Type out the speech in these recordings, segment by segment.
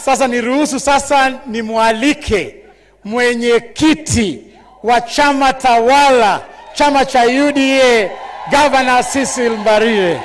Sasa niruhusu sasa nimwalike mwenyekiti wa chama tawala, chama cha UDA, Governor Cecily Mbarire.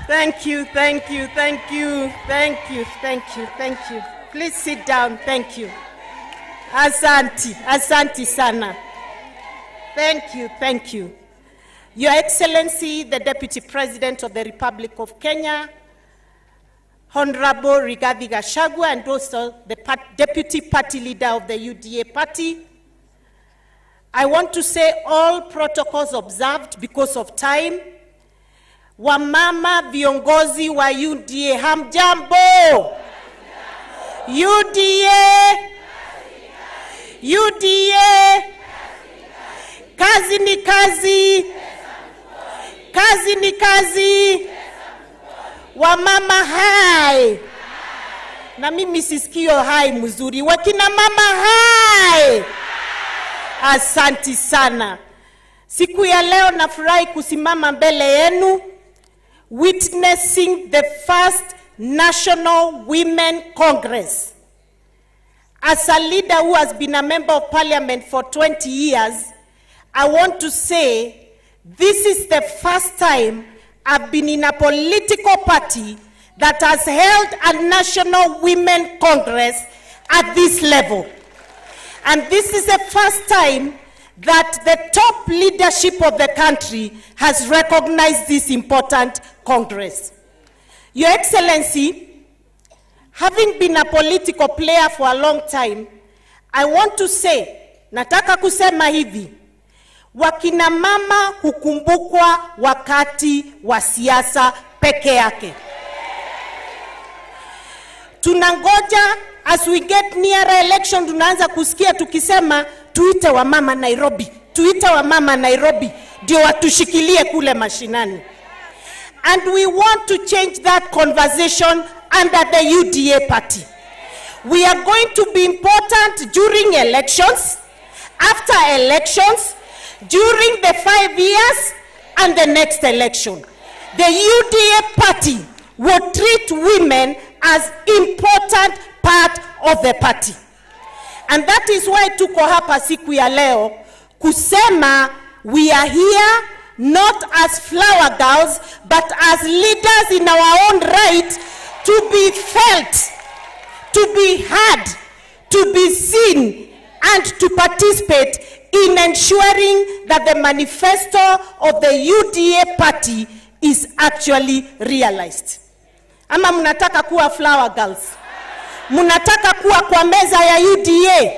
Thank you. Please sit down. Thank you. Asante sana. Thank you. Your Excellency, the Deputy President of the Republic of Kenya, Honorable Rigathi Gachagua, and also the Deputy Party Leader of the UDA Party. I want to say all protocols observed because of time. Wamama viongozi wa UDA, hamjambo. UDA, kazi ni kazi, kazi ni kazi. Wamama hai, na mimi sisikio hai mzuri. Wakina mama hai, asanti sana. Siku ya leo nafurahi kusimama mbele yenu, witnessing the first National Women Congress. As a leader who has been a member of parliament for 20 years, I want to say this is the first time I've been in a political party that has held a National Women Congress at this level. And this is the first time that the top leadership of the country has recognized this important Congress. Your Excellency, having been a political player for a long time, I want to say, nataka kusema hivi, wakina mama hukumbukwa wakati wa siasa peke yake. Tunangoja, as we get near election, tunaanza kusikia tukisema, tuite wa mama Nairobi, tuite wa mama Nairobi, ndio watushikilie kule mashinani. And we want to change that conversation under the UDA party. We are going to be important during elections, after elections, during the 5 years, and the next election. The UDA party will treat women as important part of the party. And that is why tuko hapa siku ya leo kusema we are here not as flower girls, but as leaders in our own right, to be felt, to be heard, to be seen, and to participate in ensuring that the manifesto of the UDA party is actually realized. Ama mnataka kuwa flower girls? Mnataka kuwa kwa meza ya UDA?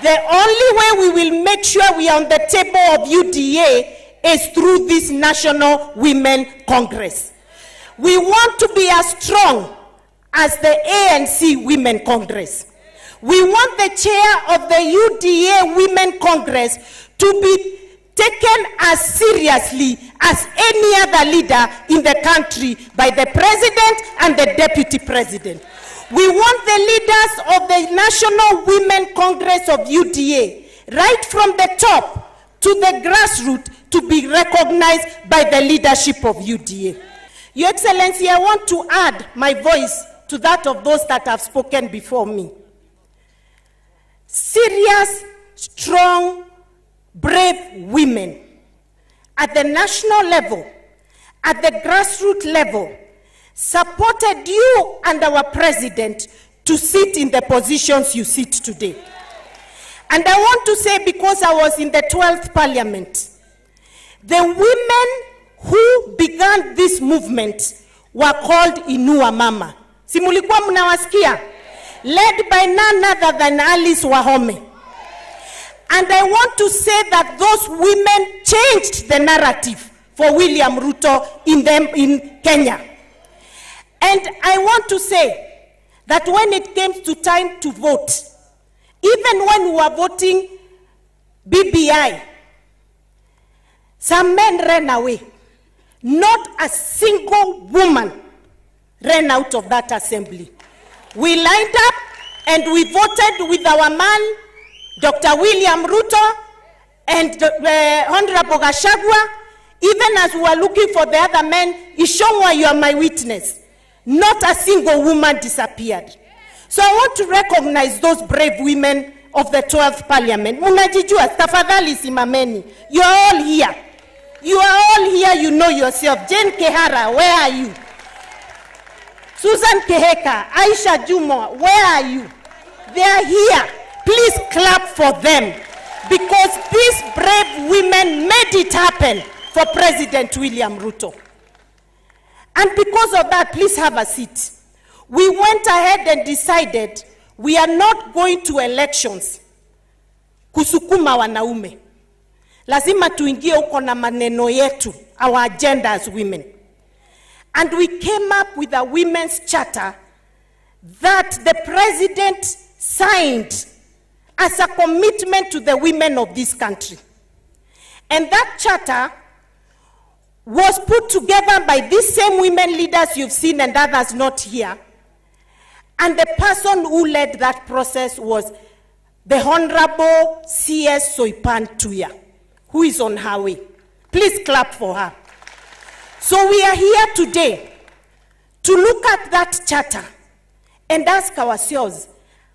The only way we will make sure we are on the table of UDA is through this National Women Congress. We want to be as strong as the ANC Women Congress. We want the chair of the UDA Women Congress to be taken as seriously as any other leader in the country by the president and the deputy president. We want the leaders of the National Women Congress of UDA, right from the top to the grassroots, to be recognized by the leadership of UDA. Your Excellency, I want to add my voice to that of those that have spoken before me. Serious, strong, brave women at the national level, at the grassroots level, supported you and our president to sit in the positions you sit today. And I want to say, because I was in the 12th parliament, the women who began this movement were called Inua Mama. Simulikuwa mnawasikia? Led by none other than Alice Wahome. And I want to say that those women changed the narrative for William Ruto in Kenya. And I want to say that when it came to time to vote, even when we were voting BBI, some men ran away. Not a single woman ran out of that assembly. We lined up and we voted with our man, Dr. William Ruto and Honorable Gachagua. Even as we were looking for the other men, Ishongwa, you are my witness. Not a single woman disappeared. So I want to recognize those brave women of the 12th Parliament. Munajijua, tafadhali simameni. You are all here. You are all here, you know yourself. Jane Kehara, where are you? Susan Keheka, Aisha Jumo, where are you? They are here. Please clap for them, because these brave women made it happen for President William Ruto. And because of that, please have a seat. We went ahead and decided we are not going to elections kusukuma wanaume. Lazima tuingie huko na maneno yetu, our agenda as women. And we came up with a women's charter that the president signed as a commitment to the women of this country. And that charter was put together by these same women leaders you've seen and others not here. And the person who led that process was the Honorable C.S. Soipan Tuya, who is on her way. Please clap for her. So we are here today to look at that charter and ask ourselves,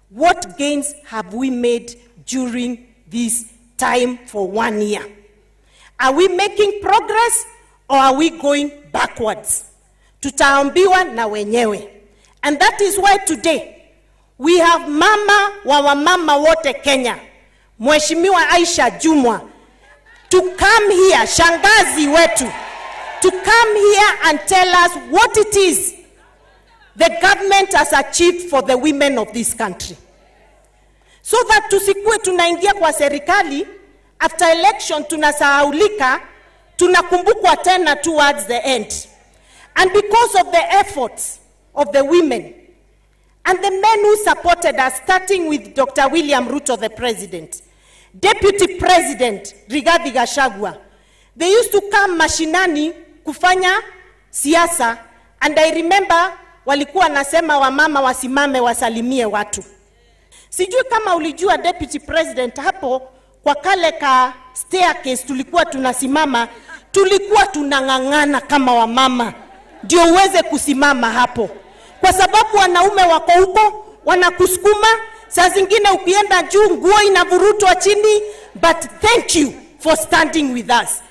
what gains have we made during this time for 1 year? Are we making progress or are we going backwards? Tutaambiwa na wenyewe. And that is why today we have mama wa wamama wote Kenya, Mheshimiwa Aisha Jumwa, to come here, shangazi wetu, to come here and tell us what it is the government has achieved for the women of this country. So that tusikue tunaingia kwa serikali, after election tunasahaulika, tunakumbukwa tena towards the end. And because of the efforts of the women and the men who supported us, starting with Dr. William Ruto, the president, Deputy President Rigathi Gachagua, they used to come mashinani kufanya siasa, and I remember walikuwa nasema wamama wasimame wasalimie watu. Sijui kama ulijua Deputy President, hapo kwa kale ka staircase tulikuwa tunasimama, tulikuwa tunang'ang'ana kama wamama ndio uweze kusimama hapo, kwa sababu wanaume wako huko wanakusukuma, saa zingine ukienda juu nguo inavurutwa chini. But thank you for standing with us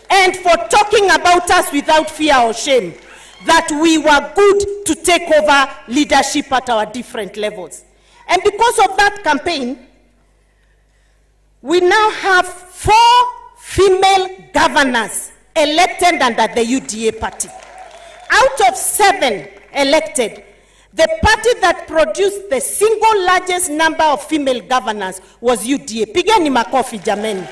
and for talking about us without fear or shame, that we were good to take over leadership at our different levels. And because of that campaign, we now have 4 female governors elected under the UDA party. Out of 7 elected, the party that produced the single largest number of female governors was UDA. Pigeni makofi jameni.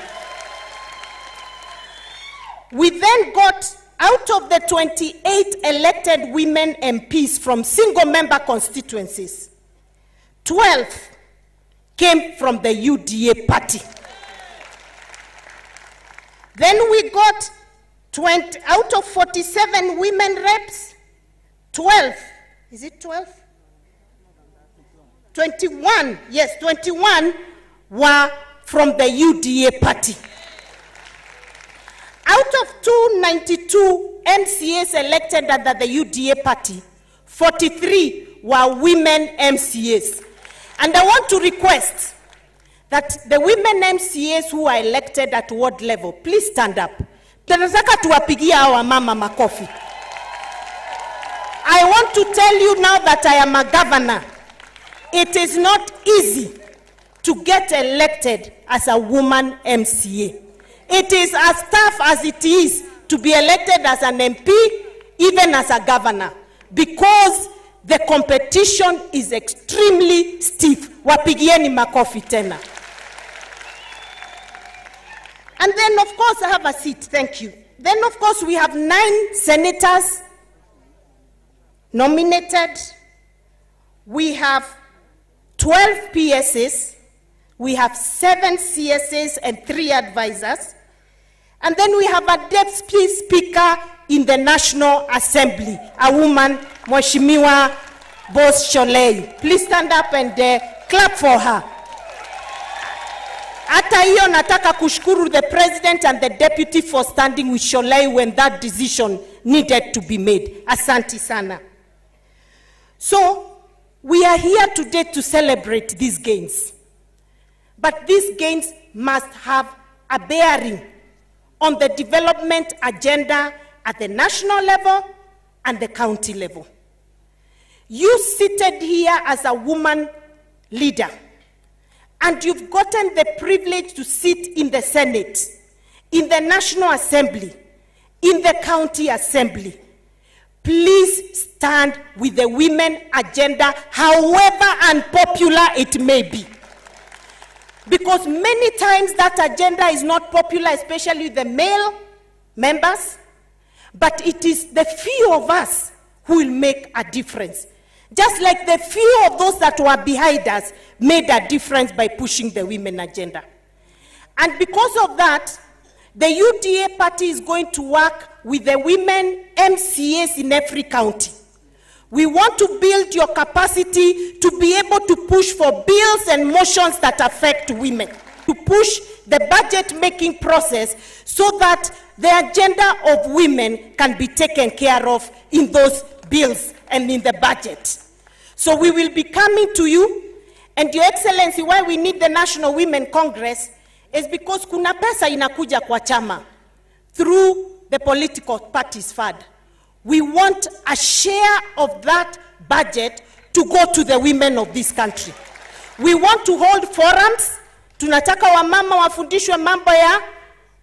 We then got, out of the 28 elected women MPs from single member constituencies, 12 came from the UDA party. Then we got 20, out of 47 women reps, 12, is it 12? 21, yes, 21 were from the UDA party. Out of 292 MCAs elected under the UDA party, 43 were women MCAs. And I want to request that the women MCAs who are elected at ward level, please stand up. Tunataka tuwapigia hawa mama makofi. I want to tell you now that I am a governor. It is not easy to get elected as a woman MCA. It is as tough as it is to be elected as an MP, even as a governor, because the competition is extremely stiff. Wapigieni makofi tena. And then, of course, I have a seat. Thank you. Then, of course, we have 9 senators nominated. We have 12 PSs. We have 7 CSAs and 3 advisors. And then we have a deputy speaker in the National Assembly, a woman, Mheshimiwa Boss Sholei. Please stand up and clap for her. Hata hiyo nataka kushukuru the president and the deputy for standing with Sholei when that decision needed to be made. Asante sana. are here today to celebrate these gains. But these gains must have a bearing on the development agenda at the national level and the county level. You seated here as a woman leader, and you've gotten the privilege to sit in the Senate, in the National Assembly, in the County Assembly. Please stand with the women agenda, however unpopular it may be. Because many times that agenda is not popular, especially the male members, but it is the few of us who will make a difference. Just like the few of those that were behind us made a difference by pushing the women agenda. And because of that, the UDA party is going to work with the women MCAs in every county. We want to build your capacity to be able to push for bills and motions that affect women, to push the budget-making process so that the agenda of women can be taken care of in those bills and in the budget. So we will be coming to you, and Your Excellency, why we need the National Women Congress is because kuna pesa inakuja kwa chama through the political parties fund. We want a share of that budget to go to the women of this country. We want to hold forums. Tunataka wamama wafundishwe mambo ya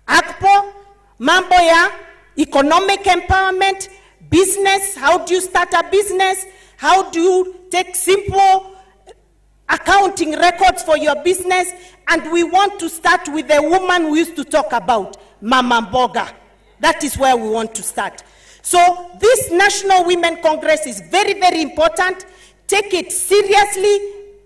AGPO, mambo ya economic empowerment, business, how do you start a business, how do you take simple accounting records for your business, and we want to start with the woman we used to talk about, Mama Mboga. That is where we want to start. So this National Women Congress is very, very important. Take it seriously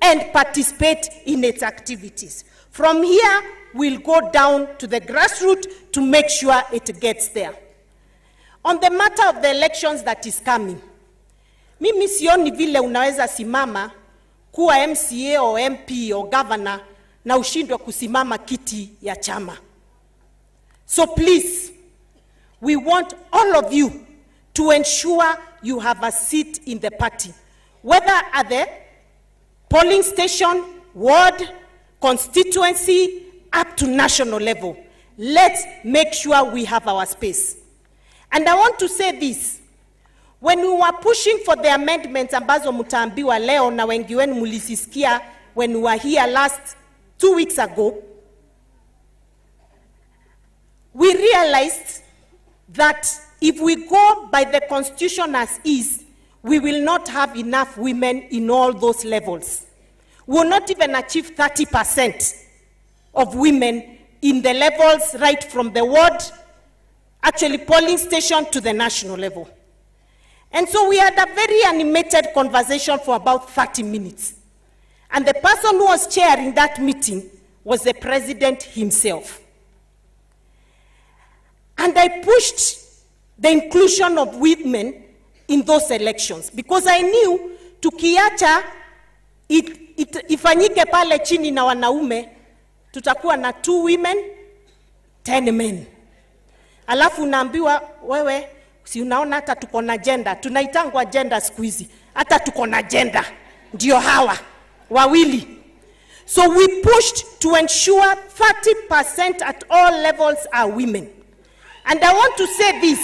and participate in its activities. From here, we'll go down to the grassroots to make sure it gets there. On the matter of the elections that is coming, mimi sioni vile unaweza simama kuwa MCA or MP or governor na ushindwe kusimama kiti ya chama. So please, we want all of you to ensure you have a seat in the party, whether at the polling station, ward, constituency, up to national level. Let's make sure we have our space. And I want to say this. When we were pushing for the amendments ambazo mutaambiwa leo na wengi wenu mulisisikia when we were here last 2 weeks ago, we realized that if we go by the constitution as is, we will not have enough women in all those levels. We will not even achieve 30% of women in the levels right from the ward, actually polling station, to the national level. And so we had a very animated conversation for about 30 minutes. And the person who was chairing that meeting was the president himself. And I pushed the inclusion of women in those elections because I knew tukiacha ifanyike pale chini na wanaume, tutakuwa na 2 women, 10 men. Alafu unaambiwa wewe, si unaona hata tuko na gender, tunaitangwa gender siku hizi, hata tuko na gender, ndio hawa wawili. So we pushed to ensure 30% at all levels are women. And I want to say this,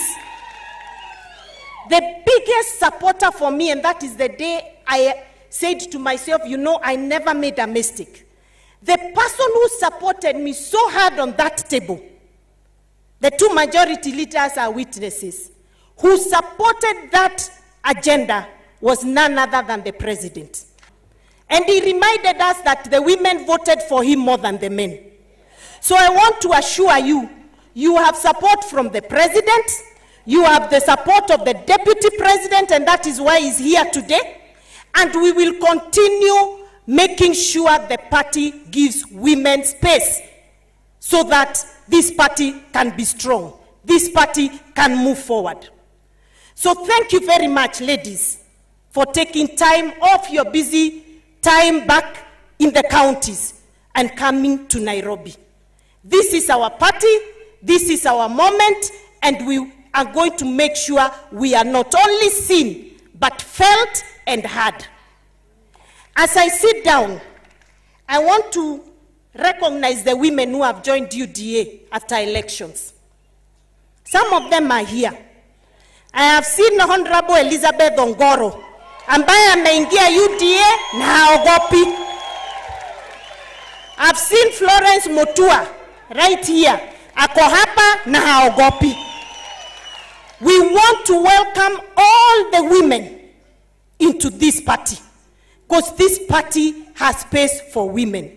the biggest supporter for me, and that is the day I said to myself, you know, I never made a mistake. The person who supported me so hard on that table, the 2 majority leaders are witnesses, who supported that agenda was none other than the president. And he reminded us that the women voted for him more than the men. So I want to assure you, you have support from the president, you have the support of the deputy president, and that is why he's here today. And we will continue making sure the party gives women space so that this party can be strong, this party can move forward. So thank you very much, ladies, for taking time off your busy time back in the counties and coming to Nairobi. This is our party, this is our moment, and we are going to make sure we are not only seen, but felt and heard. As I sit down, I want to recognize the women who have joined UDA after elections. Some of them are here. I have seen Honorable Elizabeth Ongoro, ambaye ameingia UDA na haogopi. I've seen Florence Mutua right here. Ako hapa na haogopi. We want to welcome all the women into this party, because this party has space for women.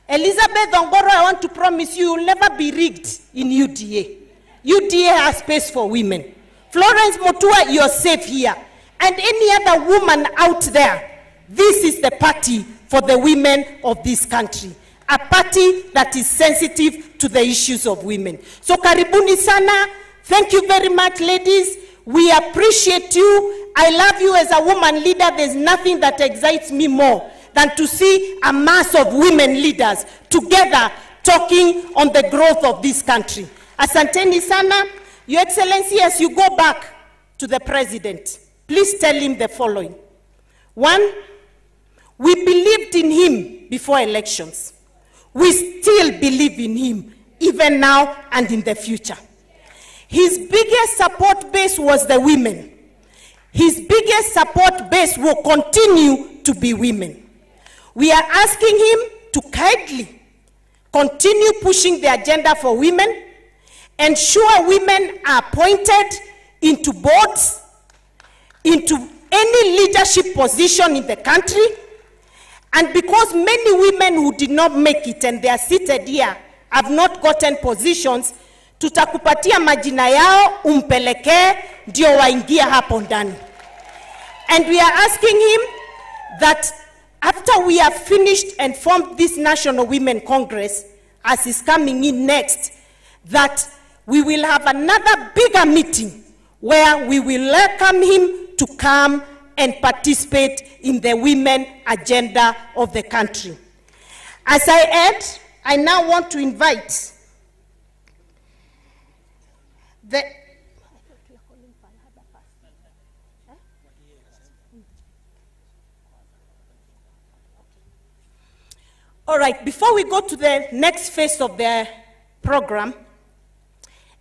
Elizabeth Ongoro, I want to promise you, you'll never be rigged in UDA. UDA has space for women. Florence Mutua, you're safe here. And any other woman out there, this is the party for the women of this country. A party that is sensitive to the issues of women. So karibuni sana. Thank you very much, ladies. We appreciate you. I love you as a woman leader. There's nothing that excites me more than to see a mass of women leaders together talking on the growth of this country. Asanteni sana. Your Excellency, as you go back to the President, please tell him the following. One, we believed in him before elections. We still believe in him, even now and in the future. His biggest support base was the women. His biggest support base will continue to be women. We are asking him to kindly continue pushing the agenda for women, ensure women are appointed into boards, into any leadership position in the country. And because many women who did not make it and they are seated here have not gotten positions, tutakupatia majina yao umpeleke ndio waingie hapo ndani. And we are asking him that after we have finished and formed this National Women Congress, as is coming in next, that we will have another bigger meeting where we will welcome him to come and participate in the women agenda of the country. As I end, I now want to invite the all right, before we go to the next phase of the program,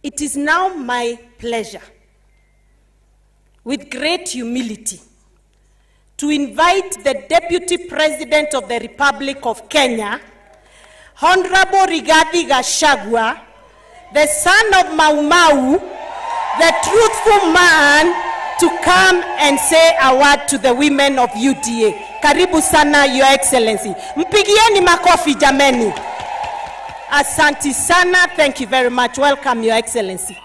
it is now my pleasure, with great humility, to invite the Deputy President of the Republic of Kenya, Honorable Rigathi Gachagua, the son of Mau Mau, the truthful man, to come and say a word to the women of UDA. Karibu sana, Your Excellency. Mpigieni makofi jameni. Asante sana. Thank you very much. Welcome, Your Excellency.